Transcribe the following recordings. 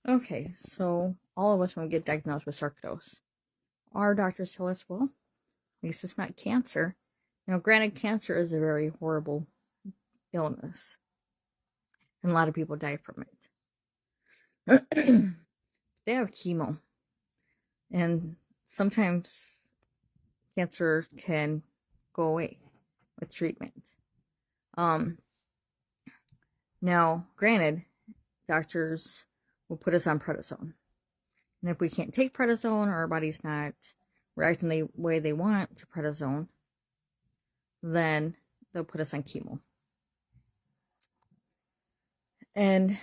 Okay, so all of us, when we get diagnosed with sarcoidosis, our doctors tell us, well, at least it's not cancer. Now, granted, cancer is a very horrible illness, and a lot of people die from it. They have chemo, and sometimes cancer can go away with treatment. Now, granted, doctors will put us on prednisone. And if we can't take prednisone, or our body's not reacting the way they want to prednisone, then they'll put us on chemo. And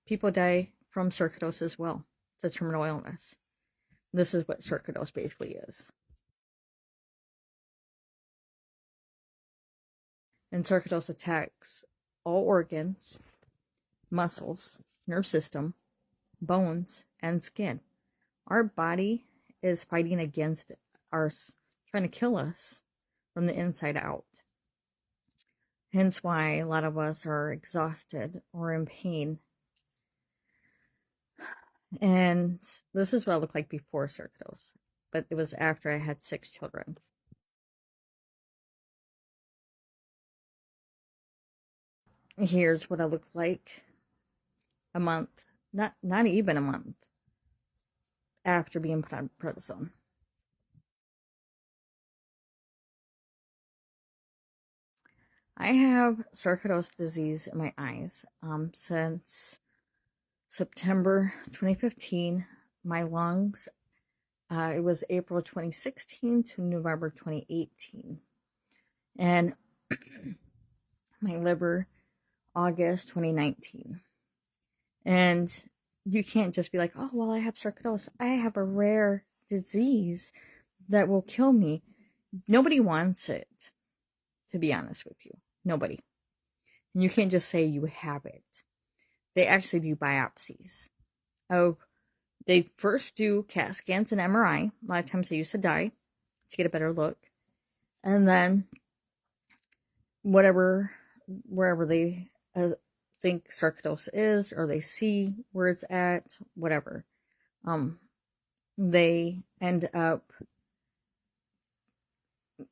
people die from sarcoidosis as well. It's a terminal illness. This is what sarcoidosis basically is. And sarcoidosis attacks all organs, muscles, nerve system, bones, and skin. Our body is fighting against us, trying to kill us from the inside out. Hence why a lot of us are exhausted or in pain. And this is what I looked like before sarcoidosis, but it was after I had 6 children. Here's what I looked like a month, not even a month, after being put on prednisone. I have sarcoidosis disease in my eyes since September 2015. My lungs, it was April 2016 to November 2018. And my liver, August 2019. And you can't just be like, oh, well, I have sarcoidosis. I have a rare disease that will kill me. Nobody wants it, to be honest with you. Nobody. And you can't just say you have it. They actually do biopsies. They first do CAT scans and MRI. A lot of times they use the dye to get a better look. And then wherever they think sarcoidosis is, or they see where it's at, whatever, they end up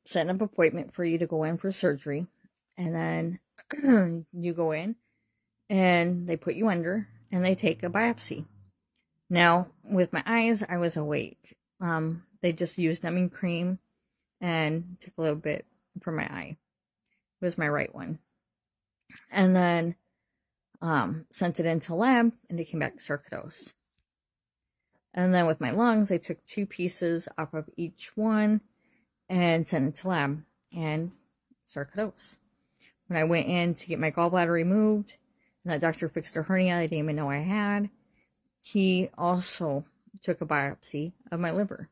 setting up an appointment for you to go in for surgery. And then you go in and they put you under and they take a biopsy. Now, with my eyes, I was awake. They just used numbing cream and took a little bit from my eye. It was my right one. And then sent it into lab, and it came back sarcoidosis. And then with my lungs, they took 2 pieces off of each one and sent it to lab, and sarcoidosis. When I went in to get my gallbladder removed, and that doctor fixed a hernia I didn't even know I had, he also took a biopsy of my liver,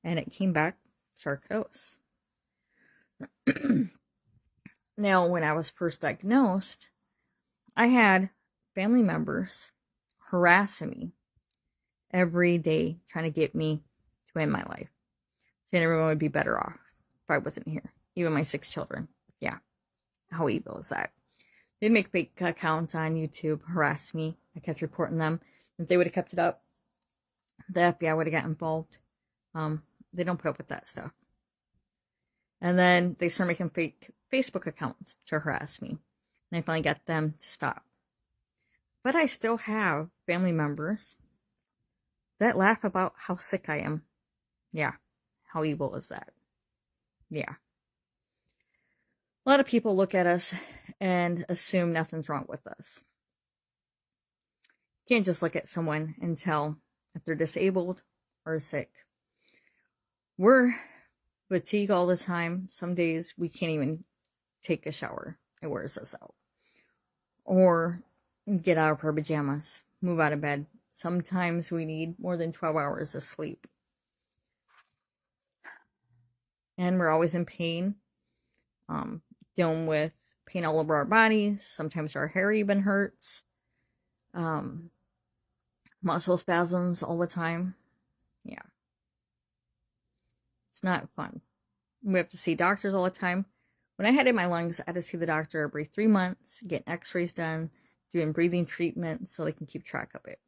and it came back sarcoidosis. Now, when I was first diagnosed, I had family members harassing me every day, trying to get me to end my life, saying everyone would be better off if I wasn't here. Even my 6 children. Yeah. How evil is that? They'd make fake accounts on YouTube, harass me. I kept reporting them. If they would have kept it up, the FBI would have got involved. They don't put up with that stuff. And then they started making fake Facebook accounts to harass me. And I finally got them to stop. But I still have family members that laugh about how sick I am. Yeah. How evil is that? Yeah. A lot of people look at us and assume nothing's wrong with us. You can't just look at someone and tell if they're disabled or sick. We're fatigued all the time. Some days we can't even take a shower. It wears us out. Or get out of our pajamas, move out of bed. Sometimes we need more than 12 hours of sleep. And we're always in pain, dealing with pain all over our bodies. Sometimes our hair even hurts. Muscle spasms all the time. Yeah. It's not fun. We have to see doctors all the time. When I had it in my lungs, I had to see the doctor every 3 months, get x-rays done, doing breathing treatment so they can keep track of it.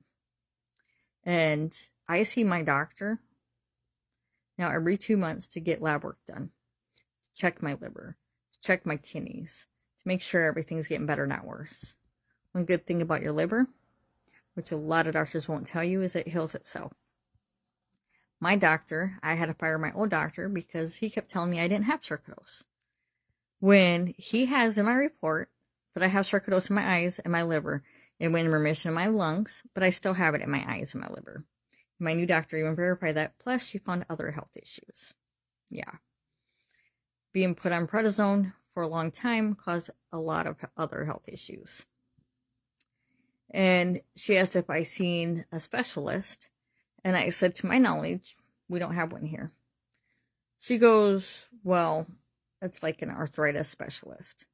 And I see my doctor now every 2 months to get lab work done, check my liver, check my kidneys, to make sure everything's getting better, not worse. One good thing about your liver, which a lot of doctors won't tell you, is it heals itself. My doctor, I had to fire my old doctor because he kept telling me I didn't have sarcoidosis, when he has in my report that I have sarcoidosis in my eyes and my liver. It went in remission in my lungs, but I still have it in my eyes and my liver. My new doctor even verified that, plus she found other health issues. Yeah. Being put on prednisone for a long time caused a lot of other health issues. And she asked if I seen a specialist, and I said, to my knowledge, we don't have one here. She goes, well, it's like an arthritis specialist,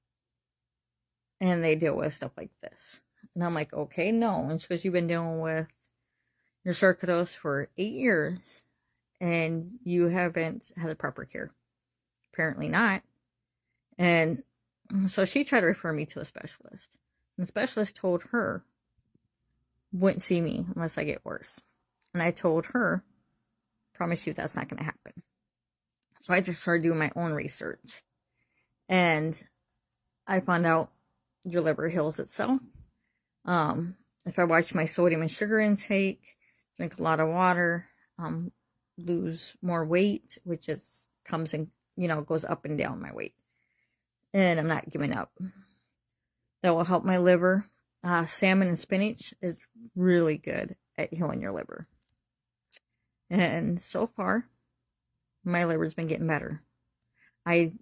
and they deal with stuff like this. And I'm like, okay, no. And she goes, you've been dealing with your sarcoidosis for 8 years, and you haven't had the proper care. Apparently not. And so she tried to refer me to the specialist. And the specialist told her, wouldn't see me unless I get worse. And I told her, promise you that's not going to happen. So I just started doing my own research. And I found out your liver heals itself. If I watch my sodium and sugar intake, drink a lot of water, lose more weight, which comes and, goes up and down my weight. And I'm not giving up. That will help my liver. Salmon and spinach is really good at healing your liver. And so far, my liver's been getting better. I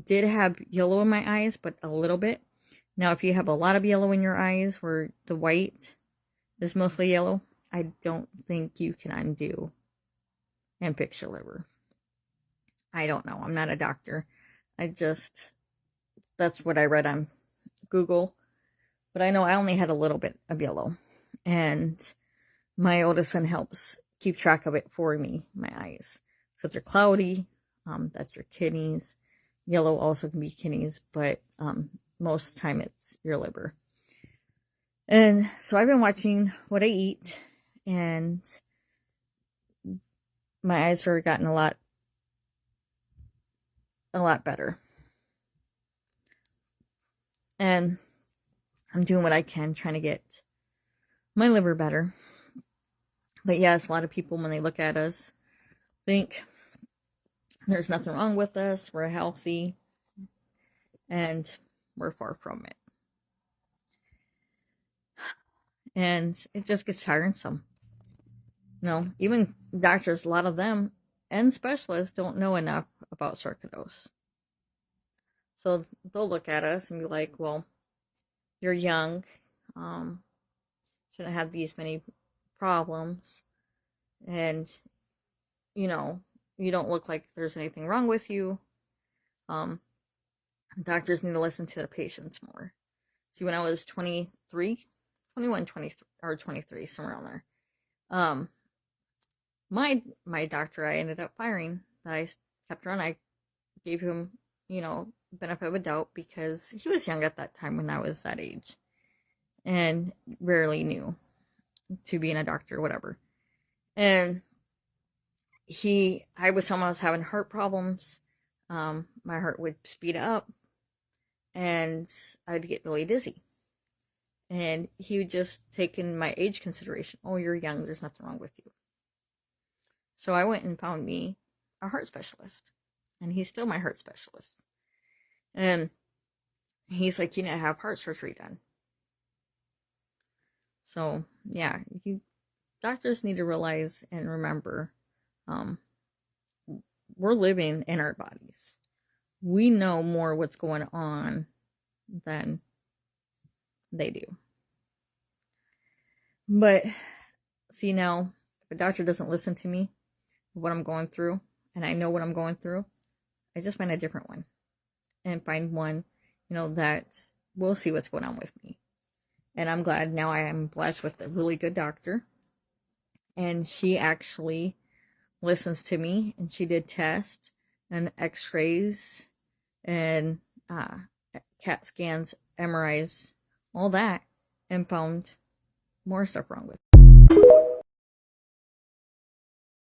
did have yellow in my eyes, but a little bit. Now, if you have a lot of yellow in your eyes where the white is mostly yellow, I don't think you can undo and fix your liver. I don't know. I'm not a doctor. That's what I read on Google. But I know I only had a little bit of yellow. And my oldest son helps keep track of it for me, my eyes. So if they're cloudy, that's your kidneys. Yellow also can be kidneys, but most of the time it's your liver. And so I've been watching what I eat, and my eyes are gotten a lot better. And I'm doing what I can, trying to get my liver better. But yes, a lot of people, when they look at us, think there's nothing wrong with us, we're healthy, and we're far from it. And it just gets tiresome. Even doctors, a lot of them, and specialists don't know enough about sarcoidosis. So they'll look at us and be like, well, you're young, shouldn't have these many problems, and, you don't look like there's anything wrong with you. Doctors need to listen to their patients more. See, when I was 21, 23, or 23, somewhere around there, my doctor, I ended up firing, that I kept around. I gave him, benefit of a doubt, because he was young at that time when I was that age, and rarely knew to being a doctor or whatever. And I was telling him I was having heart problems. My heart would speed up, and I'd get really dizzy. And he would just take in my age consideration. Oh, you're young, there's nothing wrong with you. So I went and found me a heart specialist, and he's still my heart specialist. And he's like, you need to have heart surgery done. So yeah, doctors need to realize and remember, we're living in our bodies. We know more what's going on than they do. But see, now, if a doctor doesn't listen to me, what I'm going through, and I know what I'm going through, I just find a different one. And find one, that will see what's going on with me. And I'm glad now I am blessed with a really good doctor. And she actually listens to me, and she did tests and x-rays and CAT scans, MRIs, all that, and found more stuff wrong with me.